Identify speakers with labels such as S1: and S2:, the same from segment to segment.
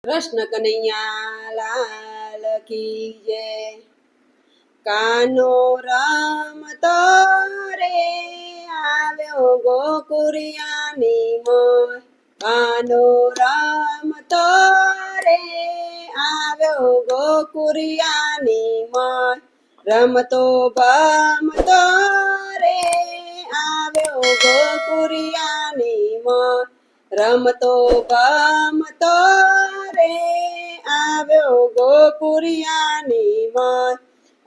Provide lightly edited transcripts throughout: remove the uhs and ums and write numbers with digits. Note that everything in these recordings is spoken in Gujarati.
S1: કૃષ્ણ કનૈયા લાલ કી જય। કાનો રમતો રે આવ્યો ગોકુળિયાની મોય। કાનો રમતો રે આવ્યો ગોકુળિયાની મોય। રમતો ભમતો રે આવ્યો ગોકુળિયાની મોય। રમતો ભમતો રે આવ્યો ગોકુળિયાની મોય।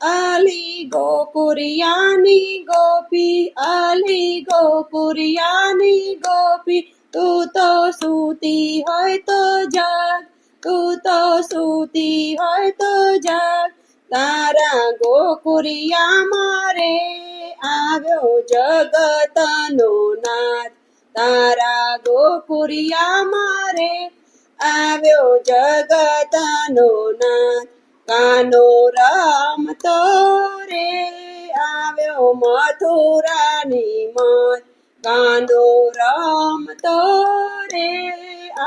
S1: અલી ગોકુળિયાની ગોપી, અલી ગોકુળિયાની ગોપી, તું તો સૂતી હોય તો જાગ, તું તો સૂતી હોય તો જાગ। તારા ગોકુળિયામાં રે આવ્યો જગતનો નાથ, તારા ગોકુળિયામાં રે આવ્યો જગતનો નાથ। કાનો રમતો રે આવ્યો મથુરાની મોય। કાનો રમતો રે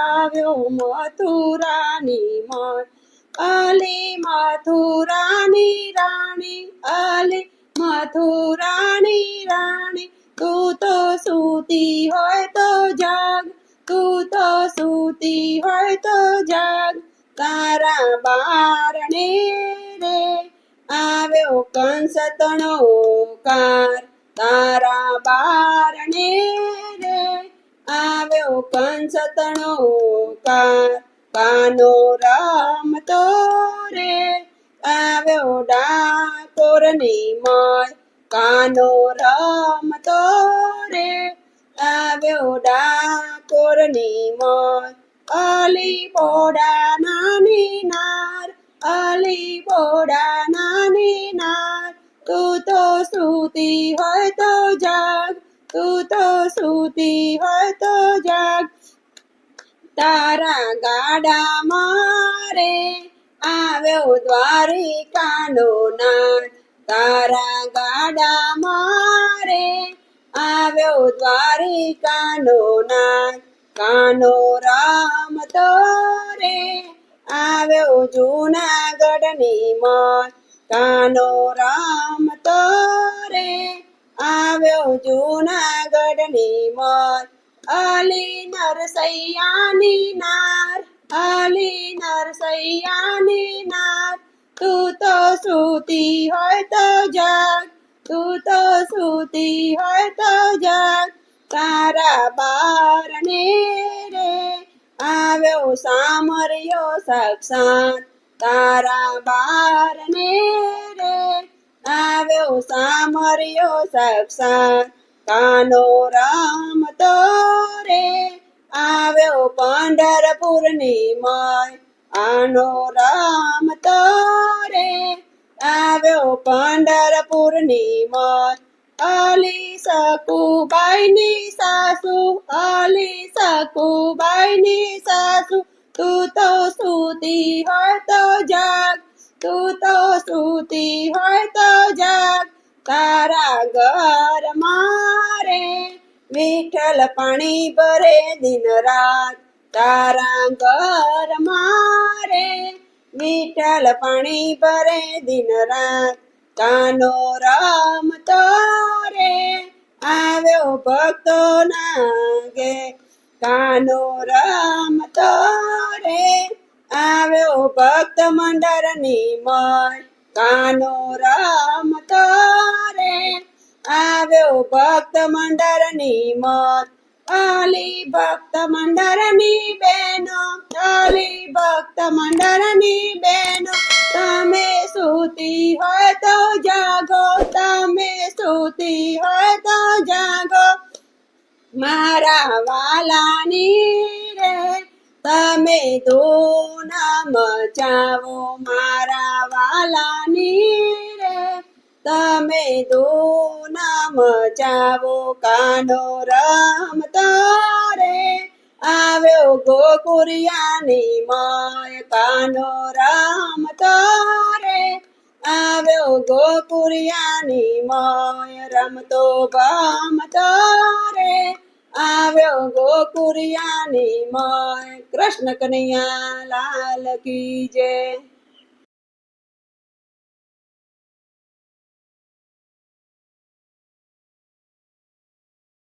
S1: આવ્યો મથુરાની મોય। અલી મથુરાની રાણી, અલી મથુરાની રાણી, તું તો સૂતી હોય તો જાગ, તું તો સૂતી હોય તો જાગ। તારા બારણે રે આવ્યો કંસ તણો કાર, તારા બારણે રે આવ્યો કંસ તણો કાર। કાનો રમતો રે આવ્યો ડાકોરની મોય। કાનો રમતો રે આવ્યો ડાકોરની મોય। અલી બોડા નાની નાર, અલી બોડા નાની નાર, તું તો સૂતી હોય તો જાગ, તું તો સૂતી હોય તો જાગ। તારા ગાડામાં રે આવ્યો દ્વારિકાનો નાથ, તારા ગાડામાં રે આવ્યો દ્વારિકાનો નાથ। કાનો રમતો રે આવ્યો જૂનાગઢની મોય। કાનો રમતો રે આવ્યો જૂનાગઢની મોય। અલી નરસૈયાની નાર, અલી નરસૈયાની નાર, તું તો સૂતી હોય તો જાગ, તું તો સૂતી હોય તો જાગ। તારા બારણે રે આવ્યો સામર્યો સાક્ષાત, તારા બારણે રે આવ્યો સામર્યો સાક્ષાત। કાનો રમતો રે આવ્યો પંઢરપુરની મોય। આનો રમતો રે આવ્યો પંઢરપુરની મોય। અલી સકુબાઈની સાસુ, અલી સકુબાઈની સાસુ, તું તો સૂતી હોય તો જાગ, તું તો સૂતી હોય તો જાગ। તારા ઘરમાં રે વિઠ્ઠલ પાણી ભરે દિન રાત, તારા ઘરમાં રે વિઠ્ઠલ પાણી ભરે દિન રાત। કાનો રમતો રે આવ્યો ભક્તોના ઘેર, કાનો રમતો રે આવ્યો ભક્ત મંડળની મોય। કાનો રમતો રે આવ્યો ભક્ત મંડળની મોય। અલી ભક્ત મંડળની બહેનો, અલી ભક્ત મંડળની બહેનો, તમે સૂતી હોય તો જાગો, તમે સૂતી હોય તો જાગો। મારા વાલાની રે તમે ધૂન મચાવો, મારા વાલાની રે તમે ધૂન મચાવો। કાનો રમતો રે આવ્યો ગોકુળિયાની મોય। કાનો રમતો રે આવ્યો ગોકુળિયાની મોય। રમતો ભમતો રે આવ્યો ગોકુરિયાની માય. કૃષ્ણ કનૈયા લાલ કી જય.